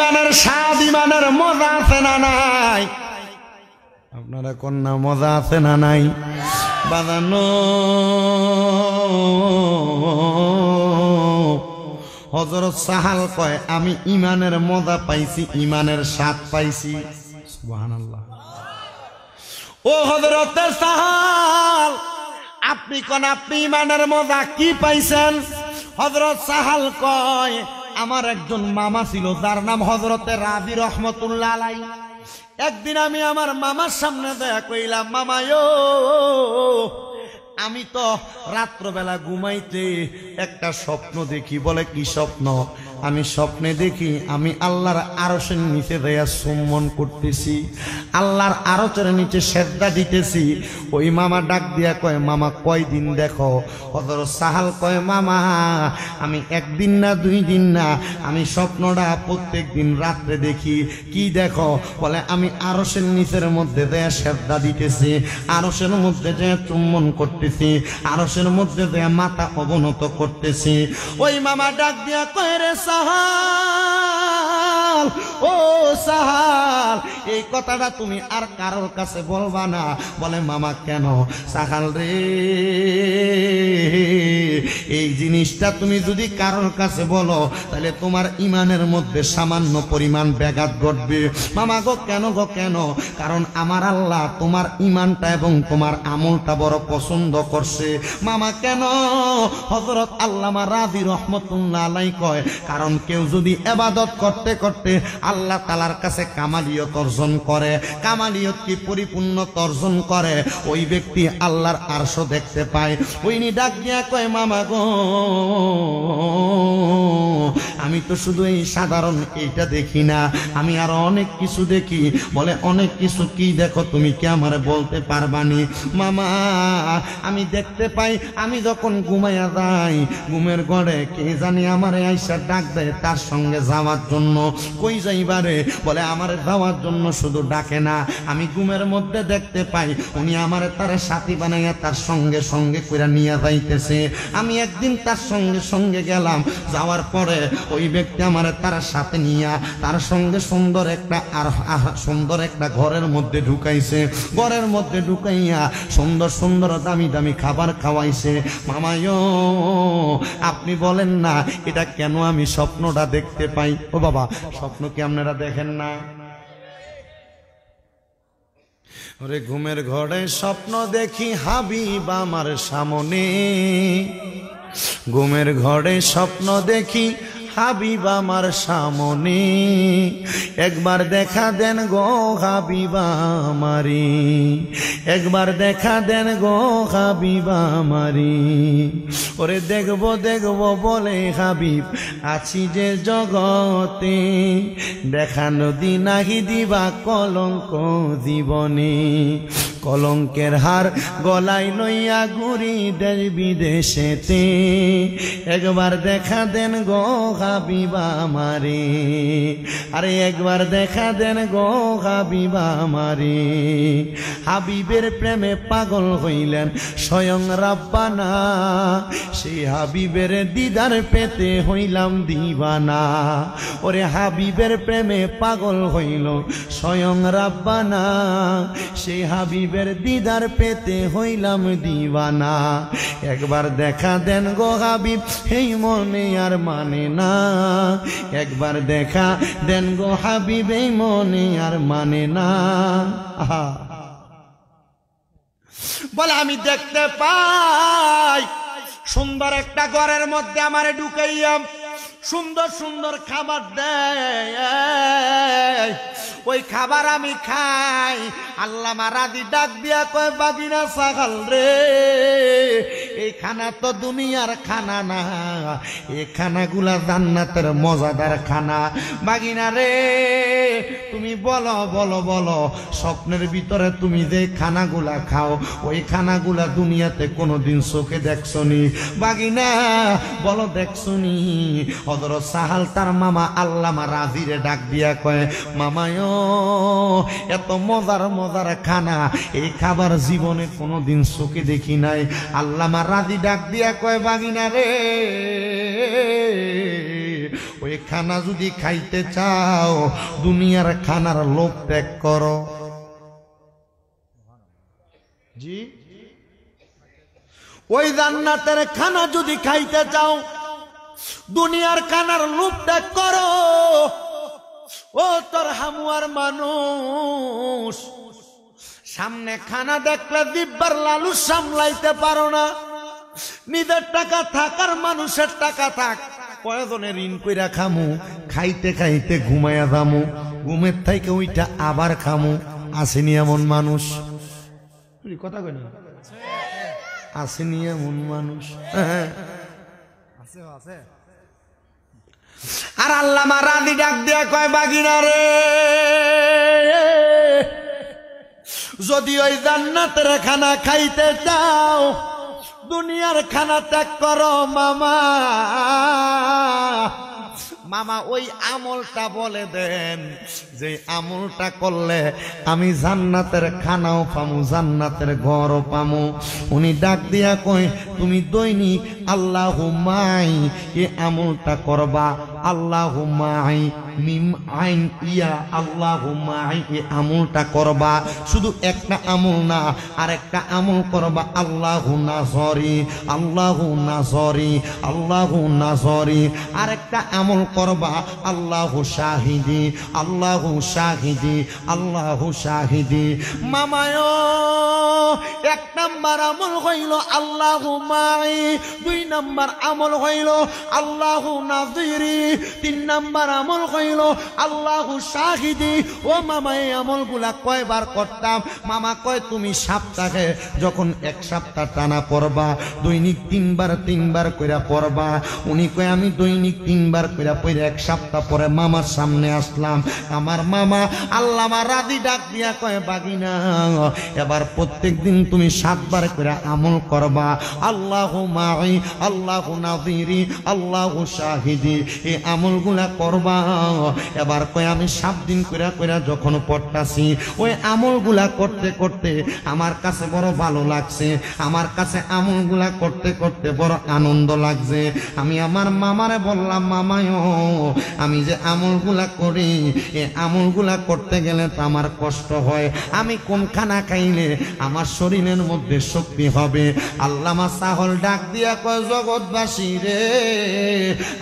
ইমানের স্বাদ ইমানের মজা আছে না নাই? আপনারা কন্যা মজা আছে না নাই? বাজানো হযরত সাহাল কয় আমি ইমানের মজা পাইছি, ইমানের স্বাদ পাইছি। সুবহানাল্লাহ। ও হযরত সাহাল, আপনি কোন আপনি ইমানের মজা কি পাইছেন? হযরত সাহাল কয় আমার একজন মামা ছিল যার নাম হযরতে রাবি রহমতুল্লাহ আলাইহি। একদিন আমি আমার মামার সামনে দেখা কইলাম, মামায়ো আমি তো রাত্রবেলা ঘুমাইতে একটা স্বপ্ন দেখি। বলে কি স্বপ্ন? আমি স্বপ্নে দেখি আমি আল্লাহর আরশের নিচে দেয়া চুম্বন করতেছি, আল্লাহর আরশের নিচে সেজদা দিতেছি। ওই মামা ডাক দিয়া কয়, মামা কয়দিন দেখো? হযরত সাহাল কয়, মামা আমি একদিন না দুই দিন না, আমি স্বপ্নটা প্রত্যেক দিন রাত্রে দেখি। কি দেখো? বলে আমি আরশের নিচের মধ্যে দেয়া সেজদা দিতেছি, আরশের মধ্যে দেয়া চুম্বন করতেছি, আরশের মধ্যে দেয়া মাথা অবনত করতেছি। ওই মামা ডাক দিয়া কয়, রে সাহাল, ও সাহাল, এই কথাটা তুমি আর কারোর কাছে বলবা না। বলে মামা কেন? সাহাল রে, এই জিনিসটা তুমি যদি কারোর কাছে বলো তাহলে তোমার ইমানের মধ্যে সামান্য পরিমাণ ব্যাঘাত ঘটবে। মামা গো কেন গো কেন? কারণ আমার আল্লাহ তোমার ইমানটা এবং তোমার আমলটা বড় পছন্দ করছে। মামা কেন? হযরত আল্লামা রাজি রহমতুল্লাহ আলাইহি কয়, কারণ কেউ যদি ইবাদত করতে করতে আল্লাহ তাআলার কাছে কামালিয়ত অর্জন করে, কামালিয়ত কি পরিপূর্ণতা অর্জন করে, ওই ব্যক্তি আল্লাহর আরশ দেখতে পায়। ওইনি ডাক দিয়া কয়, মামা গো আমি তো শুধু এই সাধারণ এইটা দেখি না, আমি আরো অনেক কিছু দেখি। বলে অনেক কিছু কি দেখো? তুমি কি আমারে বলতে পারবানি? মামা আমি দেখতে পাই আমি যখন ঘুমাইয়া যাই, ঘুমের ঘরে কে জানি আমারে আইসা ডাক দেয় তার সঙ্গে যাওয়ার জন্য। কই যাইবারে? বলে আমারে যাওয়ার জন্য শুধু ডাকে না, আমি ঘুমের মধ্যে দেখতে পাই উনি আমারে তার সাথী বানাইয়া তার সঙ্গে সঙ্গে কইরা নিয়ে যাইতেছে। আমি একদিন তার সঙ্গে সঙ্গে গেলাম, যাওয়ার পরে ওই ব্যক্তি আমারে তার সাথে নিয়া তার সঙ্গে সুন্দর একটা ঘরের মধ্যে ঢুকাইছে। ঘরের মধ্যে ঢুকাইয়া সুন্দর সুন্দর দামি দামি খাবার খাওয়াইছে। মামায়ো আপনি বলেন না এটা কেন আমি স্বপ্নটা দেখতে পাই? ও বাবা, স্বপ্ন কি আপনারা দেখেন না? ওরে ঘুমের ঘরে স্বপ্ন দেখি হাবিব আমার সামনে, ঘুমের ঘরে স্বপ্ন দেখি হাবিব আমার সামনে, একবার দেখা দেন গো হাবিব আমারি, একবার দেখা দেন গো হাবিব আমারি। ওরে দেখবো দেখবো বলে হাবিব আছি যে জগতে, দেখানো দিনাহি দিবা কলঙ্ক জীবনে, কলঙ্কের হার গলায় লইয়া ঘুরি দেশ বিদেশেতে, একবার দেখা দেন গো হাবিব আমারে, আরে একবার দেখা দেন গো হাবিব আমারে। হাবিবের প্রেমে পাগল হইলেন স্বয়ং রাব্বানা, সেই হাবিবের দিদার পেতে হইলাম দিবানা। ওরে হাবিবের প্রেমে পাগল হইল স্বয়ং রাব্বানা, সেই হাবিবের দিদার পেতে হইলাম দিবানা। একবার দেখা দেন গো হাবিব এই মনে আর মানে না, একবার দেখা দেন গো হাবিব এই মনে আর মানে না। বলে আমি দেখতে পাই সুন্দর একটা ঘরের মধ্যে আমারে ঢুকাইয়া সুন্দর সুন্দর খাবার দেয়, ওই খাবার আমি খাই। আল্লামা রাজি ডাক দিয়া কয়, বাগিনা সাগাল রে, এই খানা তো দুনিয়ার খানা না, এই খানাগুলা জান্নাতের মজাদার খানা। বাগিনা রে তুমি বলো বলো বলো, স্বপ্নের ভিতরে তুমি যে খানাগুলা খাও ওই খানাগুলা দুনিয়াতে কোনোদিন চোখে দেখছনি? বাগিনা বলো দেখছনি? হযরত সাহাল তার মামা আল্লামা রাজিরে ডাক দিয়া কয়, মামায়ো এত মজার মজার খানা এই খাবার জীবনে কোনোদিন চোখে দেখি নাই। আল্লামা রাজি ডাক দিয়া কয়, বাগিনা রে ওই ওই খানা যদি খাইতে চাও দুনিয়ার খানার লোভ ত্যাগ করো। জি, ওই জান্নাতের খানা যদি খাইতে চাও দুনিয়ার খানার লোভ ত্যাগ করো। ও তোর হামুয়ার মানুষ, সামনে খানা দেখলে দিব্যার লালু সামলাইতে পারো না। নিজের টাকা থাকার মানুষের টাকা থাক, প্রয়োজনে ঋণ কইরা খামু, খাইতে খাইতে ঘুমাইয়া যামু, ঘুমের থেকে ওইটা আবার খামু। আসেনি এমন মানুষ? কথা কই না, আসেনি এমন মানুষ? আর আল্লামা রাদি ডাক দিয়া কয়, বাগিনা রে, যদি ওই জান্নাতের খানা খাইতে চাও দুনিয়ার খানা ত্যাগ করো মামা। মামা ওই আমলটা বলে দেন, যে আমলটা করলে আমি জান্নাতের খানাও পামু, জান্নাতের ঘরও পামু। উনি ডাক দিয়া কই, তুমি দৈনিক আল্লাহুম্মাই এই আমলটা করবা। আল্লাহুম্মাই মিম আইন ইয়া, আল্লাহুম্মাই এই আমলটা করবা। শুধু একটা আমল না, আরেকটা আমল করবা। আল্লাহু নাসরি, আল্লাহু নাসরি, আল্লাহু নাসরি। আরেকটা আমল করবা, আল্লাহু শাহিদি, আল্লাহু শাহিদি, আল্লাহু শাহিদি। মামায় এক নাম্বার আমল হইল আল্লাহু মাই, দুই নাম্বার আমল হইল আল্লাহু নাযিরি, তিন নাম্বার আমল হইল আল্লাহু শাহিদি। ও মামা, এই আমলগুলা কয়বার করতাম? মামা কয়, তুমি সপ্তাহে যখন এক সপ্তাহ টানা পড়বা, দৈনিক তিনবার কইরা পড়বা। উনি কয়, আমি দৈনিক 3 বার কইরা পড়ে এক সপ্তাহ পরে মামার সামনে আসলাম। আমার মামা আল্লামা রাদি ডাক দিয়া কয়, বাগিনা এবার প্রত্যেক দিন তুমি 7 বার কইরা আমল করবা। আল্লাহু মাই, আল্লাহু নাযিরি, আল্লাহু শাহিদি। এই আমলগুলা করবা। এবার কয়, আমি 7 দিন কইরা যখন পড়তাছি, ওই আমলগুলা করতে করতে আমার কাছে বড় ভালো লাগছে, আমার কাছে আমলগুলা করতে করতে বড় আনন্দ লাগছে। আমি আমার মামারে বললাম, মামায় আমি যে আমলগুলা করি, এই আমলগুলা করতে গেলে তো আমার কষ্ট হয়। আমি কোন খানা খাইলে আমার শরীরের মধ্যে শক্তি হবে? আল্লামা সাহল ডাক দিয়া কয়, জগৎবাসী রে,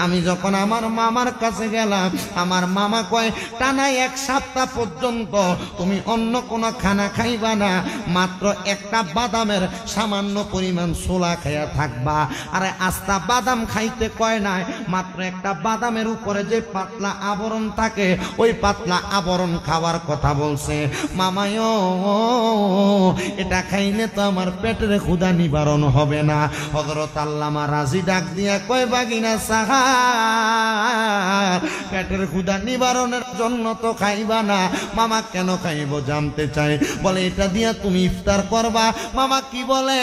আমি যখন আমার মামার কাছে গেলাম, আমার মামা কয়, টানা 1 সপ্তাহ পর্যন্ত তুমি অন্য কোনো খানা খাইবা না, মাত্র একটা বাদামের সামান্য পরিমাণ ছোলা খাইয়া থাকবা। আরে আস্তা বাদাম খাইতে কয় নাই, মাত্র একটা বাদামের উপরে যে পাতলা আবরণ থাকে, ওই পাতলা আবরণ খাওয়ার কথা বলছে। মামায় এটা খাইলে তো আমার পেটের ক্ষুধা নিবারণ হবে না। হযরত আল্লামা রাজি ডাক দিয়া কয়, বাগিনা সাহা, পেটের ক্ষুধা নিবারণের জন্য তো খাইবা না। মামা কেন খাইব জানতে চাই। বলে, এটা দিয়া তুমি ইফতার করবা। মামা কি বলে,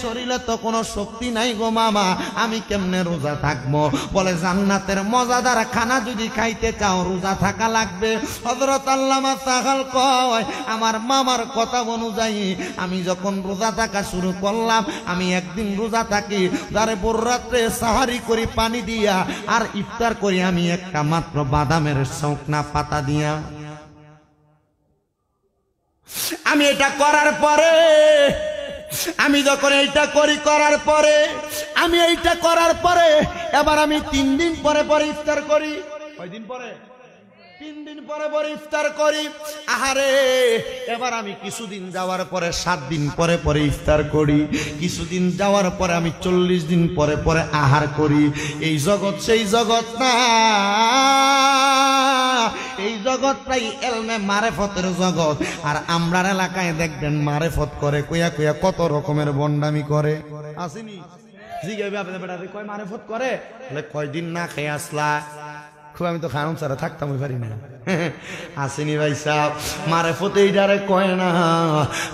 শরীরে তো কোনো শক্তি নাই গো মামা, আমি কেমনে রোজা থাকবো? বলে, জান্নাতের মজাদার খানা যদি খাইতে চাও রোজা থাকা লাগবে। হযরত আল্লামা সাহাল কয়, আমার মামার কথা অনুযায়ী আমি যখন রোজা থাকা শুরু করলাম, আমি একদিন রোজা থাকি, যারে ভোর রাত্রে সাহারি করি পানি দিয়া, আর ইফতার করি আমি একটা মাত্র বাদামের শুকনা পাতা দিয়া। আমি এটা করার পরে, আমি যখন এইটা করার পরে, আমি এইটা করার পরে এবার আমি 3 দিন পরে পরে ইফতার করি। কয়দিন পরে? 3 দিন পরে পরে ইফতার করি। আহারে, এবার আমি কিছুদিন যাওয়ার পরে 7 দিন পরে পরে ইফতার করি। কিছুদিন যাওয়ার পরে আমি 40 দিন পরে পরে আহার করি। এই জগৎ সেই জগৎ না, এই জগৎটাই এলমে মারেফতের জগৎ। আর আমরার এলাকায় দেখবেন মারেফত করে কইয়া কইয়া কত রকমের বন্ডামি করে। আসেনি? জিজ্ঞাসা আপনার বেটা কয় মারেফত করে, কয়দিন না খেয়ে আসলা? খুব আমি তো খারাপ ছাড়া থাকতাম ওই পারি না। আসেনি ভাই সাহেব, মারেফত এইটারে কয় না।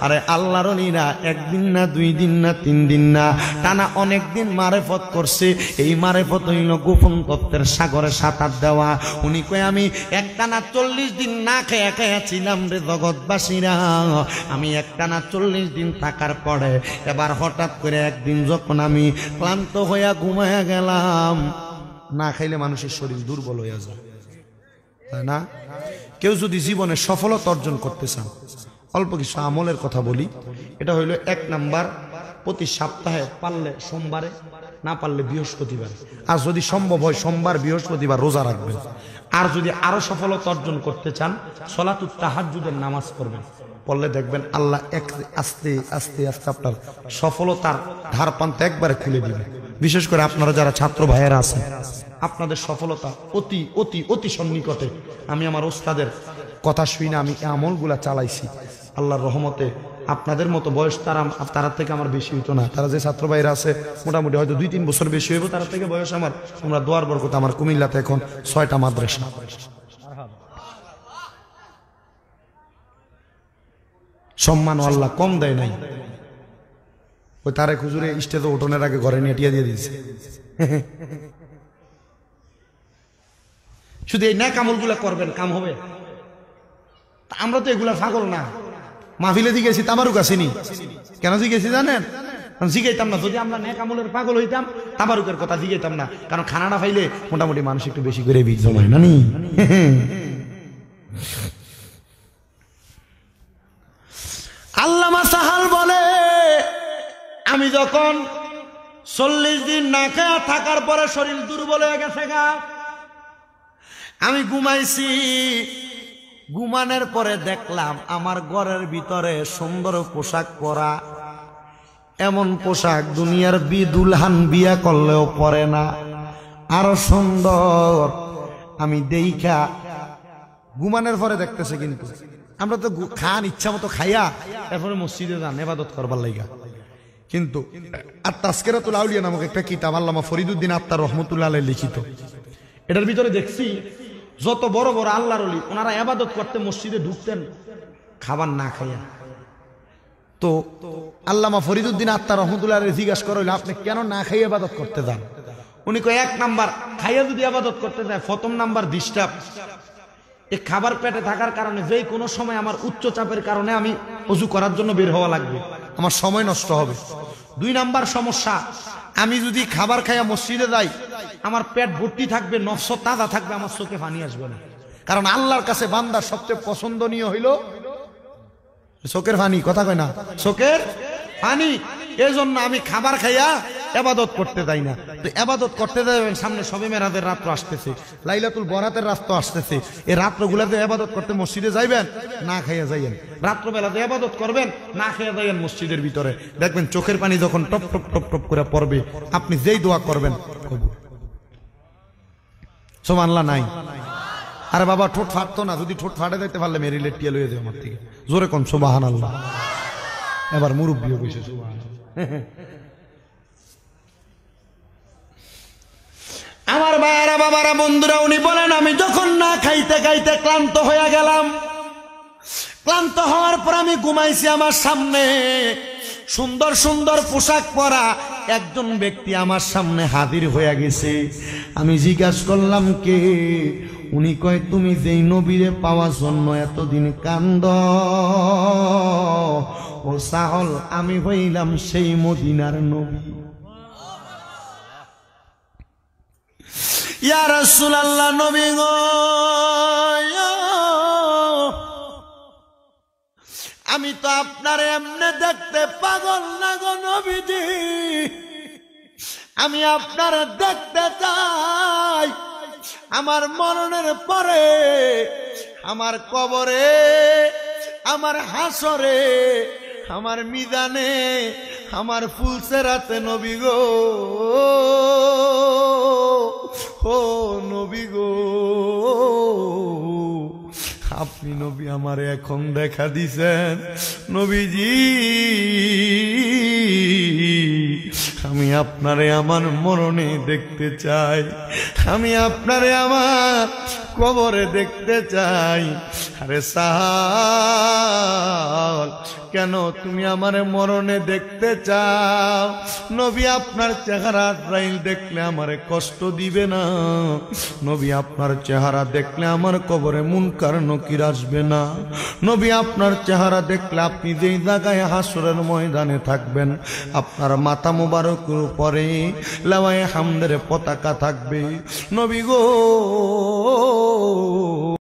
আরে আল্লাহর ওলিরা 1 দিন না 2 দিন না 3 দিন না, টানা অনেক দিন মারেফত করছে। এই মারেফত হইল গোপন তত্ত্বের সাগরে সাঁতার দেওয়া। উনি কয়, আমি একটানা 40 দিন না খেয়ে খেয়ে ছিলাম রে জগৎবাসীরা। আমি একটানা 40 দিন থাকার পরে এবার হঠাৎ করে একদিন যখন আমি ক্লান্ত হইয়া ঘুমাইয়া গেলাম, না খাইলে মানুষের শরীর দুর্বল হয়ে যায়, তাই না? কেউ যদি জীবনে সফলতা অর্জন করতে চান, অল্প কিছু আমলের কথা বলি। এটা হইল 1 নাম্বার, প্রতি সপ্তাহে পারলে সোমবারে, না পারলে বৃহস্পতিবার, আর যদি সম্ভব হয় সোমবার বৃহস্পতিবার রোজা রাখবেন। আর যদি আরো সফলতা অর্জন করতে চান, সলাতুত তাহাজ্জুদের নামাজ পড়বেন। পড়লে দেখবেন আল্লাহ আস্তে আস্তে আস্তে আপনার সফলতার ধার পান্তা একবারে খুলে দিবেন। বিশেষ করে আপনারা যারা ছাত্র ভাইয়েরা আছেন, আপনাদের সফলতা অতি অতি অতি সন্নিকটে। আমি আমার ওস্তাদের কথা শুনে আমি এই আমলগুলা চালাইছি, আল্লাহর রহমতে আপনাদের মতো বয়স তারা থেকে আমার বেশি হইতো না। তারা যে ছাত্র ভাইরা আছে মোটামুটি হয়তো 2-3 বছর বেশি হইব তারা থেকে বয়স আমার। তোমরা দোয়ার বরকত, আমার কুমিল্লাতে এখন 6টা মাদ্রাসা। সম্মান আল্লাহ কম দেয় নাই। ওই তারেক হুজুরে স্টেজে ওঠনের আগে ঘরে নেটিয়া দিয়ে দিয়েছে। শুধু এই নেক আমলগুলা করবেন, কাম হবে। আমরা তো এগুলা পাগল না। মাহফিলে জিগেছি, তাবারুক আসেনি। কেন জিগেছি জানেন? জিগাইতাম না। যদি আমরা নেক আমলের পাগল হইতাম, তাবারুকের কথা জিগাইতাম না। কারণ খানা না পাইলে মোটামুটি মানুষ একটু বেশি করে বীজ জমায় না নি। আল্লামা সাহাল বলে, আমি যখন 40 দিন না খেয়ে থাকার পরে শরীর দুর্বল হয়ে গেছে গা, আমি ঘুমাইছি। ঘুমানোর পরে দেখলাম আমার ঘরের ভিতরে সুন্দর পোশাক পরা, এমন পোশাক দুনিয়ার দুলহান বিয়া করলেও পরে না, আরো সুন্দর। আমি দেখা ঘুমানোর পরে দেখতেছে। কিন্তু আমরা তো খান ইচ্ছা মতো খাইয়া এরপরে মসজিদে যান ইবাদত করবার লাইগা। কিন্তু আর তাজকিরাতুল আউলিয়া নামক একটা কিতাব আল্লামা ফরিদুদ্দিন আত্মার রহমতুল্লাহ আলাইহি লিখিত, এটার ভিতরে দেখছি যত বড় বড় আল্লাহর ওলি ওনারা ইবাদত করতে মসজিদে ঢুকতেন খাবার না খাইয়া। তো আল্লামা ফরিদুদ্দিন আত্মার রহমতুল্লাহ আলাইহি জিজ্ঞাসা করল, আপনি কেন না খাইয়া ইবাদত করতে যান? উনি কয়, 1 নাম্বার খাইয়া যদি ইবাদত করতে যায়, প্রথম নাম্বার ডিস্টার্ব। এই খাবার পেটে থাকার কারণে যেই কোনো সময় আমার উচ্চ চাপের কারণে আমি ওযু করার জন্য বের হওয়া লাগবে, আমার সময় নষ্ট হবে। 2 নাম্বার সমস্যা, আমি যদি খাবার খাইয়া মসজিদে যাই, আমার পেট ভর্তি থাকবে, নফস তাজা থাকবে, আমার চোখে পানি আসবে না। কারণ আল্লাহর কাছে বান্দার সবচেয়ে পছন্দনীয় হইল চোখের পানি। কথা কয় না, চোখের পানি। এই জন্য আমি খাবার খাইয়া ইবাদত করতে যাই না। তো ইবাদত করতে যাবেন, সামনে শবে মেরাজের রাত্র আসতেছে, লাইলাতুল বরাতের রাত আসতেছে। এই রাত্রগুলাতে ইবাদত করতে মসজিদে যাইবেন, না খাইয়া যাইয়েন। রাত্রবেলাতে ইবাদত করবেন, না খাইয়া যাইয়েন মসজিদের ভিতরে। দেখবেন চোখের পানি যখন টপ টপ টপ টপ করে পড়বে, আপনি যেই দোয়া করবেন কবুল। সুবহানাল্লাহ নাই? আরে বাবা ঠোঁট ফাটতো না, যদি ঠোঁট ফাটে দিতে পারলে মেরি লেটিয়া লইয়া দেয় আমার থেকে। জোরে কোন সুবহানাল্লাহ। এবার মুরব্বিও কইছে সুবহানাল্লাহ। আমার ভাইয়েরা, বাবারা, বন্ধুরা, উনি বলেন, আমি যখন না খাইতে খাইতে ক্লান্ত হয়ে গেলাম, ক্লান্ত হওয়ার পর আমি ঘুমাইছি। আমার সামনে সুন্দর সুন্দর পোশাক পরা একজন ব্যক্তি আমার সামনে হাজির হয়ে গেছে। আমি জিজ্ঞাসা করলাম, কে? উনি কয়, তুমি যেই নবীরে পাওয়ার জন্য এতদিন কান্দ, ও সাহল, আমি হইলাম সেই মদিনার নবী। ইয়া রাসূলুল্লাহ, নবী গো, আমি তো আপনার এমনে দেখতে পাগল না গো নবীজি, আমি আপনার দেখতে চাই। আমার মরণের পরে, আমার কবরে, আমার হাসরে, আমার মিজানে, আমার ফুলসেরাতে নবী গো, ও নবী গো, আপনি নবী আমার এখন দেখা দিছেন। নবীজি, আমি আপনারে আমার মরণে দেখতে চাই, আমি আপনারে আমার কবরে দেখতে চাই, আরে সাহাল, কেন তুমি আমারে মরণে দেখতে চাও? নবী আপনার চেহারা আজরাইল দেখলে আমারে কষ্ট দিবে না? নবী আপনার চেহারা দেখলে আমার কবরে মুনকার নকির আসবে না? নবী আপনার চেহারা দেখলে আপনি যেই জায়গায় হাসরের ময়দানে থাকবেন, আপনার মাথা মোবারকের উপরে লাওয়ায়ে হামদের পতাকা থাকবে। নবী গো